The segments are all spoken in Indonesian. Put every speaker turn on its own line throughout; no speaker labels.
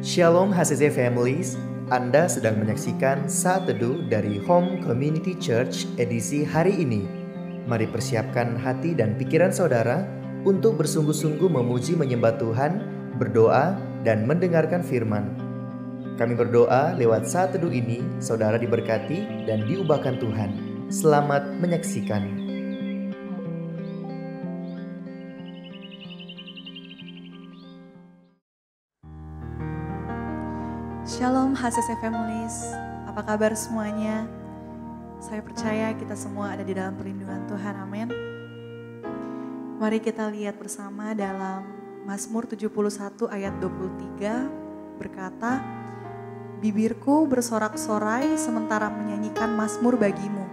Shalom HCC Families, Anda sedang menyaksikan Saat Teduh dari Home Community Church edisi hari ini. Mari persiapkan hati dan pikiran saudara untuk bersungguh-sungguh memuji menyembah Tuhan, berdoa, dan mendengarkan firman. Kami berdoa lewat Saat Teduh ini, saudara diberkati dan diubahkan Tuhan. Selamat menyaksikan.
Shalom HCC Families, apa kabar semuanya? Saya percaya kita semua ada di dalam perlindungan Tuhan, amin. Mari kita lihat bersama dalam Mazmur 71 ayat 23 berkata, bibirku bersorak-sorai sementara menyanyikan mazmur bagimu,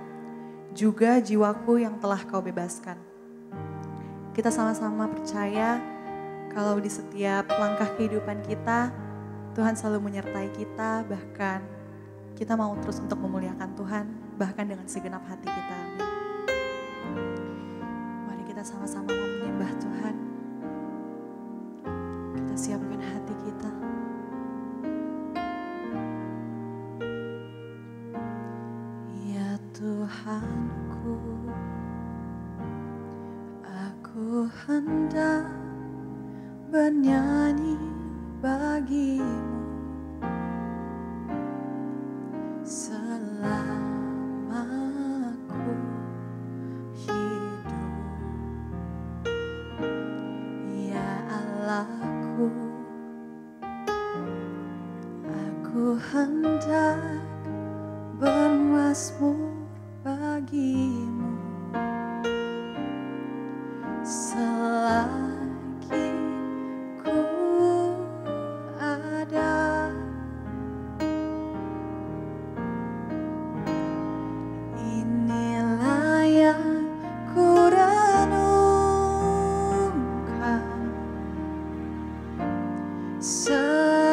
juga jiwaku yang telah kau bebaskan. Kita sama-sama percaya kalau di setiap langkah kehidupan kita, Tuhan selalu menyertai kita, bahkan kita mau terus untuk memuliakan Tuhan, bahkan dengan segenap hati kita. Amin. Mari kita sama-sama menyembah Tuhan. Kita siapkan hati kita. Ya Tuhanku, aku hendak bernyanyi bagimu selama aku hidup, ya Allahku, aku hendak bermazmur bagimu selagi ku ada. Inilah yang ku renungkan setiap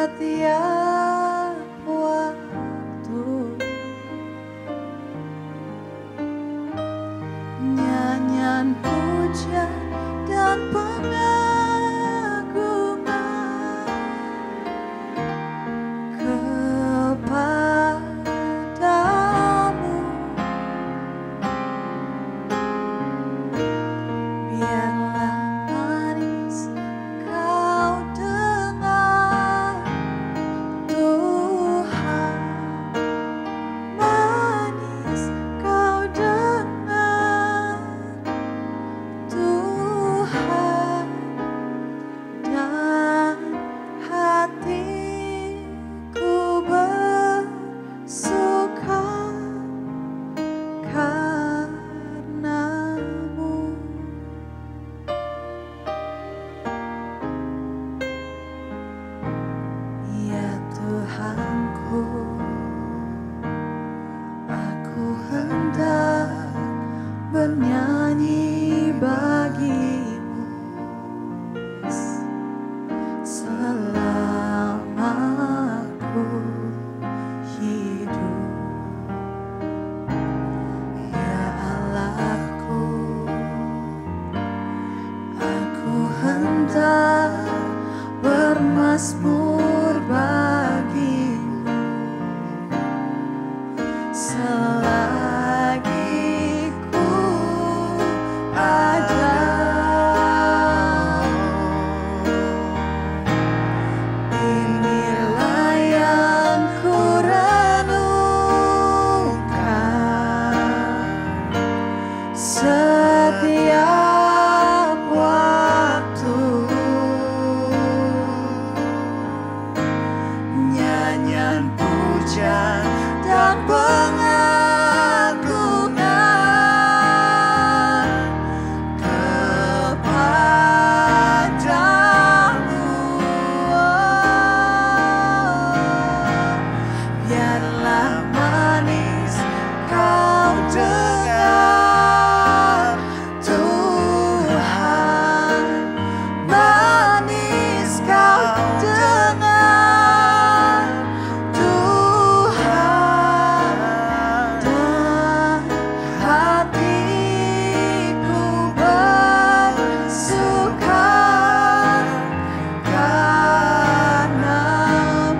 waktu, nyanyian puja dan pengagungan kepadamu. Biarlah manis kau dengar, Tuhan, manis kau dengar, Tuhan, dan hatiku bersuka karenamu. Ya Tuhanku, aku hendak bernyanyi bagimu selama aku hidup, ya Allahku, aku hendak bermazmur bagimu selagi ku ada. Inilah yang ku renungkan setiap waktu, nyanyian puja dan pengagungan kepadamu. Biarlah manis kau dengar, Tuhan, manis kau dengar, Tuhan, dan hatiku bersuka karenamu.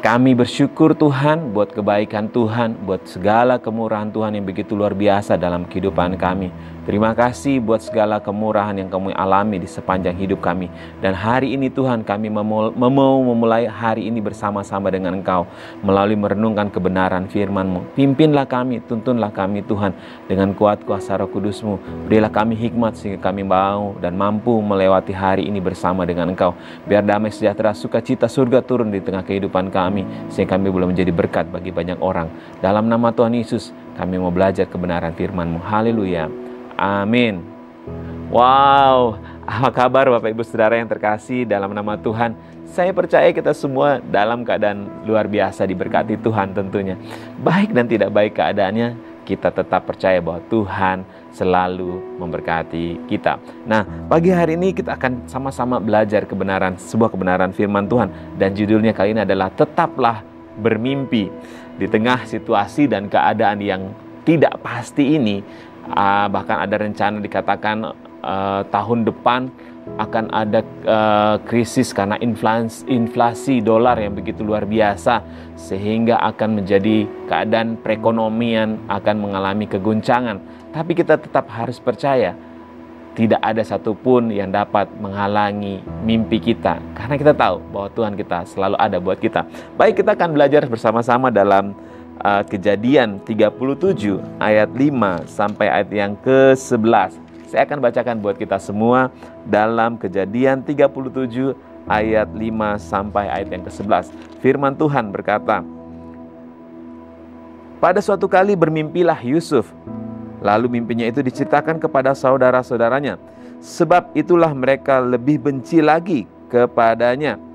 Kami bersyukur Tuhan buat kebaikan Tuhan, buat segala kemurahan Tuhan yang begitu luar biasa dalam kehidupan kami. Terima kasih buat segala kemurahan yang kami alami di sepanjang hidup kami. Dan hari ini Tuhan, kami mau memulai hari ini bersama-sama dengan Engkau melalui merenungkan kebenaran firman-Mu. Pimpinlah kami, tuntunlah kami Tuhan dengan kuat kuasa Roh Kudus-Mu. Berilah kami hikmat sehingga kami mau dan mampu melewati hari ini bersama dengan Engkau. Biar damai sejahtera, sukacita surga turun di tengah kehidupan kami sehingga kami boleh menjadi berkat bagi banyak orang. Dalam nama Tuhan Yesus, kami mau belajar kebenaran firman-Mu. Haleluya. Amin. Wow, apa kabar Bapak Ibu Saudara yang terkasih dalam nama Tuhan? Saya percaya kita semua dalam keadaan luar biasa diberkati Tuhan tentunya. Baik dan tidak baik keadaannya, kita tetap percaya bahwa Tuhan selalu memberkati kita. Nah, pagi hari ini kita akan sama-sama belajar sebuah kebenaran firman Tuhan. Dan judulnya kali ini adalah tetaplah bermimpi. Di tengah situasi dan keadaan yang tidak pasti ini, bahkan ada rencana dikatakan tahun depan akan ada krisis karena inflasi dolar yang begitu luar biasa, sehingga akan menjadi keadaan perekonomian akan mengalami keguncangan. Tapi kita tetap harus percaya tidak ada satupun yang dapat menghalangi mimpi kita, karena kita tahu bahwa Tuhan kita selalu ada buat kita. Baik, kita akan belajar bersama-sama dalam Kejadian 37 ayat 5 sampai ayat yang ke-11. Saya akan bacakan buat kita semua dalam Kejadian 37 ayat 5 sampai ayat yang ke-11. Firman Tuhan berkata, pada suatu kali bermimpilah Yusuf. Lalu mimpinya itu diceritakan kepada saudara-saudaranya. Sebab itulah mereka lebih benci lagi kepadanya.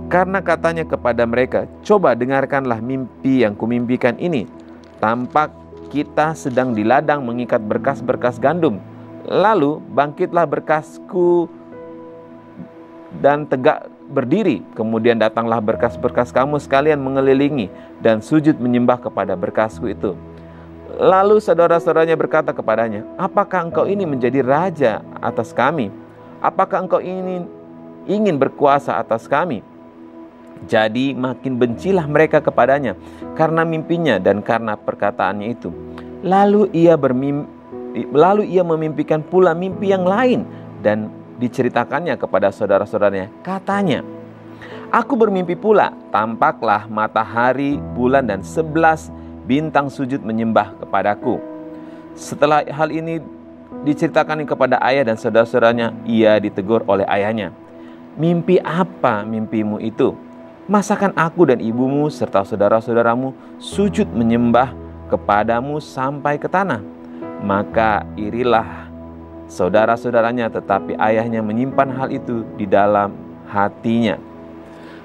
Karena katanya kepada mereka, coba dengarkanlah mimpi yang kumimpikan ini. Tampak kita sedang di ladang mengikat berkas-berkas gandum. Lalu bangkitlah berkasku dan tegak berdiri. Kemudian datanglah berkas-berkas kamu sekalian mengelilingi dan sujud menyembah kepada berkasku itu. Lalu saudara-saudaranya berkata kepadanya, apakah engkau ini menjadi raja atas kami? Apakah engkau ini ingin berkuasa atas kami? Jadi makin bencilah mereka kepadanya karena mimpinya dan karena perkataannya itu. Lalu ia memimpikan pula mimpi yang lain dan diceritakannya kepada saudara-saudaranya. Katanya, aku bermimpi pula, tampaklah matahari, bulan dan 11 bintang sujud menyembah kepadaku. Setelah hal ini diceritakan kepada ayah dan saudara-saudaranya, ia ditegur oleh ayahnya. Mimpi apa mimpimu itu? Masakan aku dan ibumu serta saudara-saudaramu sujud menyembah kepadamu sampai ke tanah? Maka irilah saudara-saudaranya, tetapi ayahnya menyimpan hal itu di dalam hatinya.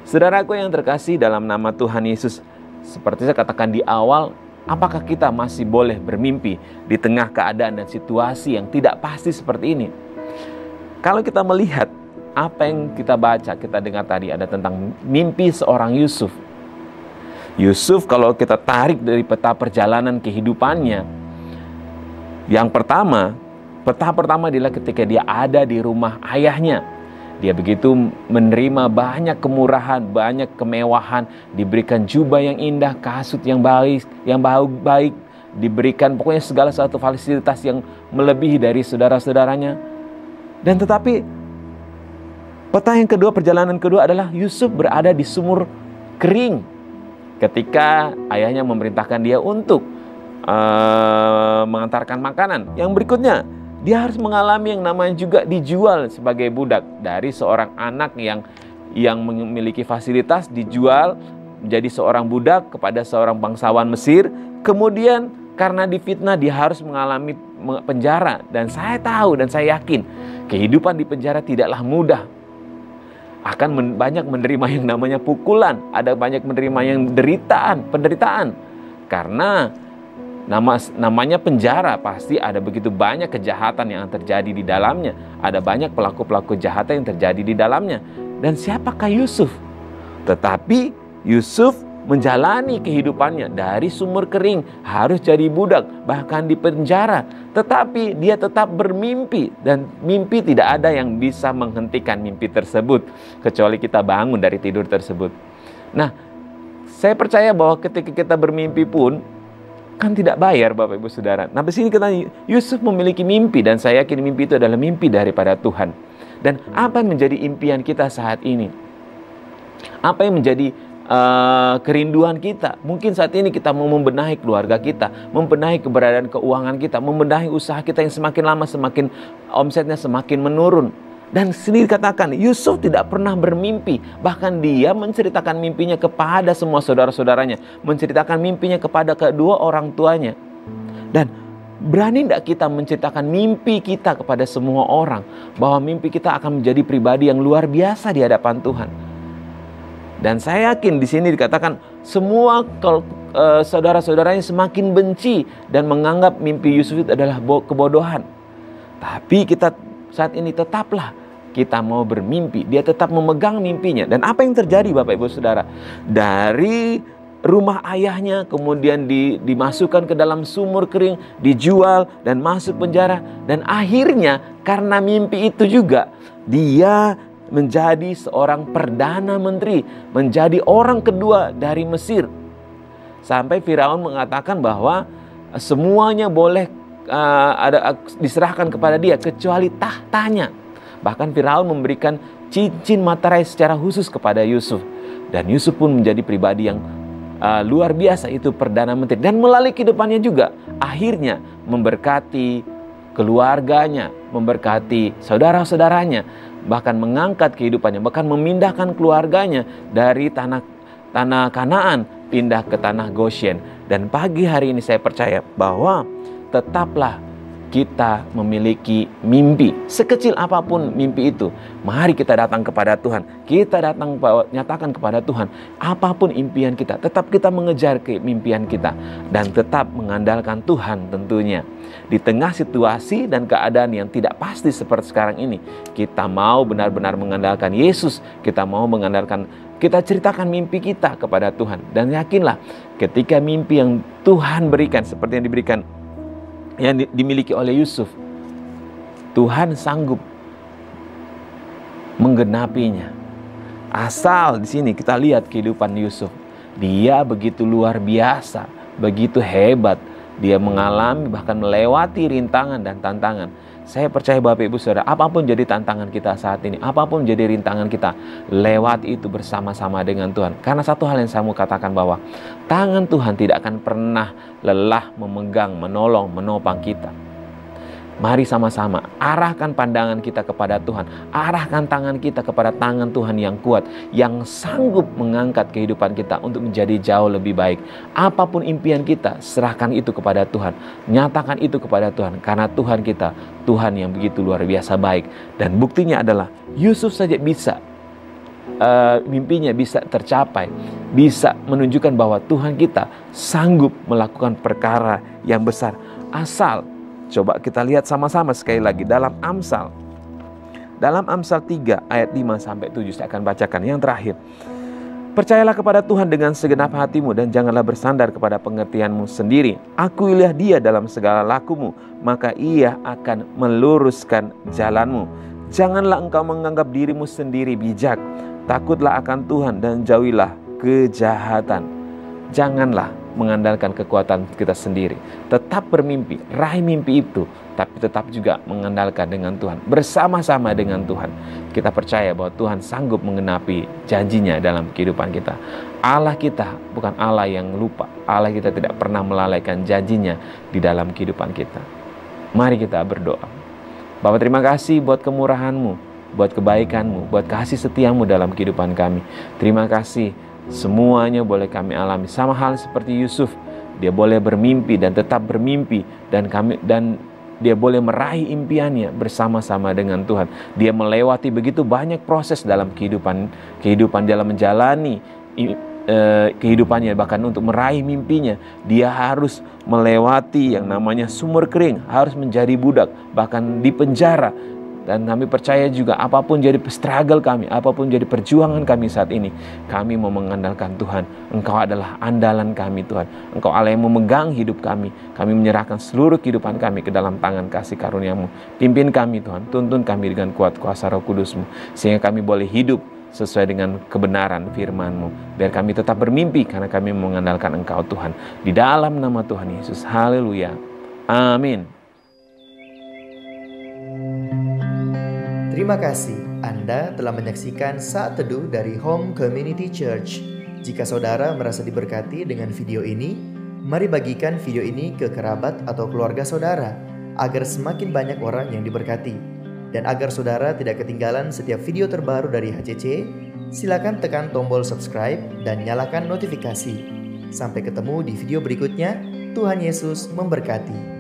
Saudaraku yang terkasih dalam nama Tuhan Yesus, seperti saya katakan di awal, apakah kita masih boleh bermimpi di tengah keadaan dan situasi yang tidak pasti seperti ini? Kalau kita melihat apa yang kita baca, kita dengar tadi ada tentang mimpi seorang Yusuf. Yusuf kalau kita tarik dari peta perjalanan kehidupannya, yang pertama, peta pertama adalah ketika dia ada di rumah ayahnya. Dia begitu menerima banyak kemurahan, banyak kemewahan, diberikan jubah yang indah, kasut yang baik, diberikan pokoknya segala satu fasilitas yang melebihi dari saudara-saudaranya. Dan tetapi peta yang kedua, perjalanan kedua adalah Yusuf berada di sumur kering ketika ayahnya memerintahkan dia untuk mengantarkan makanan. Yang berikutnya, dia harus mengalami yang namanya juga dijual sebagai budak. Dari seorang anak yang memiliki fasilitas, dijual menjadi seorang budak kepada seorang bangsawan Mesir. Kemudian karena difitnah dia harus mengalami penjara. Dan saya tahu dan saya yakin kehidupan di penjara tidaklah mudah. Akan banyak menerima yang namanya pukulan, ada banyak menerima yang penderitaan. Karena namanya penjara, pasti ada begitu banyak kejahatan yang terjadi di dalamnya. Ada banyak pelaku-pelaku kejahatan yang terjadi di dalamnya. Dan siapakah Yusuf? Tetapi Yusuf menjalani kehidupannya dari sumur kering, harus jadi budak, bahkan di penjara. Tetapi dia tetap bermimpi, dan mimpi tidak ada yang bisa menghentikan mimpi tersebut kecuali kita bangun dari tidur tersebut. Nah, Saya percaya bahwa ketika kita bermimpi pun kan tidak bayar, Bapak Ibu Saudara. Nah, di sini kita Yusuf memiliki mimpi, dan saya yakin mimpi itu adalah mimpi daripada Tuhan. Dan apa yang menjadi impian kita saat ini? Apa yang menjadi kerinduan kita? Mungkin saat ini kita mau membenahi keluarga kita, membenahi keberadaan keuangan kita, membenahi usaha kita yang semakin lama semakin omsetnya semakin menurun. Dan sendiri katakan, Yusuf tidak pernah bermimpi. Bahkan dia menceritakan mimpinya kepada semua saudara-saudaranya, menceritakan mimpinya kepada kedua orang tuanya. Dan berani tidak kita menceritakan mimpi kita kepada semua orang, bahwa mimpi kita akan menjadi pribadi yang luar biasa di hadapan Tuhan. Dan saya yakin di sini dikatakan semua saudara-saudaranya semakin benci dan menganggap mimpi Yusuf itu adalah kebodohan. Tapi kita saat ini tetaplah kita mau bermimpi. Dia tetap memegang mimpinya. Dan apa yang terjadi, Bapak Ibu Saudara? Dari rumah ayahnya kemudian dimasukkan ke dalam sumur kering, dijual dan masuk penjara. Dan akhirnya karena mimpi itu juga dia menjadi seorang perdana menteri, menjadi orang kedua dari Mesir. Sampai Firaun mengatakan bahwa semuanya boleh diserahkan kepada dia kecuali tahtanya. Bahkan Firaun memberikan cincin materai secara khusus kepada Yusuf. Dan Yusuf pun menjadi pribadi yang luar biasa, itu perdana menteri. Dan melalui kehidupannya juga akhirnya memberkati keluarganya, memberkati saudara-saudaranya, bahkan mengangkat kehidupannya, bahkan memindahkan keluarganya dari tanah Kanaan pindah ke tanah Goshen. Dan pagi hari ini saya percaya bahwa tetaplah kita memiliki mimpi, sekecil apapun mimpi itu. Mari kita datang kepada Tuhan, kita datang nyatakan kepada Tuhan apapun impian kita, tetap kita mengejar keimpian kita dan tetap mengandalkan Tuhan tentunya. Di tengah situasi dan keadaan yang tidak pasti seperti sekarang ini, kita mau benar-benar mengandalkan Yesus, kita mau mengandalkan, kita ceritakan mimpi kita kepada Tuhan. Dan yakinlah ketika mimpi yang Tuhan berikan seperti yang diberikan, yang dimiliki oleh Yusuf, Tuhan sanggup menggenapinya. Asal di sini kita lihat kehidupan Yusuf, dia begitu luar biasa, begitu hebat. Dia mengalami bahkan melewati rintangan dan tantangan. Saya percaya Bapak Ibu Saudara, apapun jadi tantangan kita saat ini, apapun jadi rintangan kita, lewati itu bersama-sama dengan Tuhan. Karena satu hal yang saya mau katakan, bahwa tangan Tuhan tidak akan pernah lelah memegang, menolong, menopang kita. Mari sama-sama arahkan pandangan kita kepada Tuhan, arahkan tangan kita kepada tangan Tuhan yang kuat, yang sanggup mengangkat kehidupan kita untuk menjadi jauh lebih baik. Apapun impian kita, serahkan itu kepada Tuhan, nyatakan itu kepada Tuhan, karena Tuhan kita, Tuhan yang begitu luar biasa baik. Dan buktinya adalah Yusuf saja bisa mimpinya bisa tercapai, bisa menunjukkan bahwa Tuhan kita sanggup melakukan perkara yang besar. Asal, coba kita lihat sama-sama sekali lagi dalam Amsal. Dalam Amsal 3 ayat 5-7 saya akan bacakan yang terakhir. Percayalah kepada Tuhan dengan segenap hatimu dan janganlah bersandar kepada pengertianmu sendiri. Akuilah Dia dalam segala lakumu, maka Ia akan meluruskan jalanmu. Janganlah engkau menganggap dirimu sendiri bijak. Takutlah akan Tuhan dan jauhilah kejahatan. Janganlah mengandalkan kekuatan kita sendiri. Tetap bermimpi, raih mimpi itu, tapi tetap juga mengandalkan dengan Tuhan, bersama-sama dengan Tuhan. Kita percaya bahwa Tuhan sanggup menggenapi janjinya dalam kehidupan kita. Allah kita bukan Allah yang lupa. Allah kita tidak pernah melalaikan janjinya di dalam kehidupan kita. Mari kita berdoa. Bapa, terima kasih buat kemurahan-Mu, buat kebaikan-Mu, buat kasih setiamu dalam kehidupan kami. Terima kasih, semuanya boleh kami alami. Sama hal seperti Yusuf, dia boleh bermimpi dan tetap bermimpi, dan dia boleh meraih impiannya bersama-sama dengan Tuhan. Dia melewati begitu banyak proses dalam kehidupan dalam menjalani kehidupannya, bahkan untuk meraih mimpinya dia harus melewati yang namanya sumur kering, harus menjadi budak, bahkan di penjara. Dan kami percaya juga apapun jadi struggle kami, apapun jadi perjuangan kami saat ini, kami mau mengandalkan Tuhan. Engkau adalah andalan kami Tuhan. Engkau Allah yang memegang hidup kami. Kami menyerahkan seluruh kehidupan kami ke dalam tangan kasih karunia-Mu. Pimpin kami Tuhan, tuntun kami dengan kuat kuasa Roh Kudus-Mu, sehingga kami boleh hidup sesuai dengan kebenaran firman-Mu. Biar kami tetap bermimpi karena kami mengandalkan Engkau Tuhan. Di dalam nama Tuhan Yesus. Haleluya. Amin.
Terima kasih Anda telah menyaksikan Saat Teduh dari Home Community Church. Jika saudara merasa diberkati dengan video ini, mari bagikan video ini ke kerabat atau keluarga saudara agar semakin banyak orang yang diberkati. Dan agar saudara tidak ketinggalan setiap video terbaru dari HCC, silakan tekan tombol subscribe dan nyalakan notifikasi. Sampai ketemu di video berikutnya. Tuhan Yesus memberkati.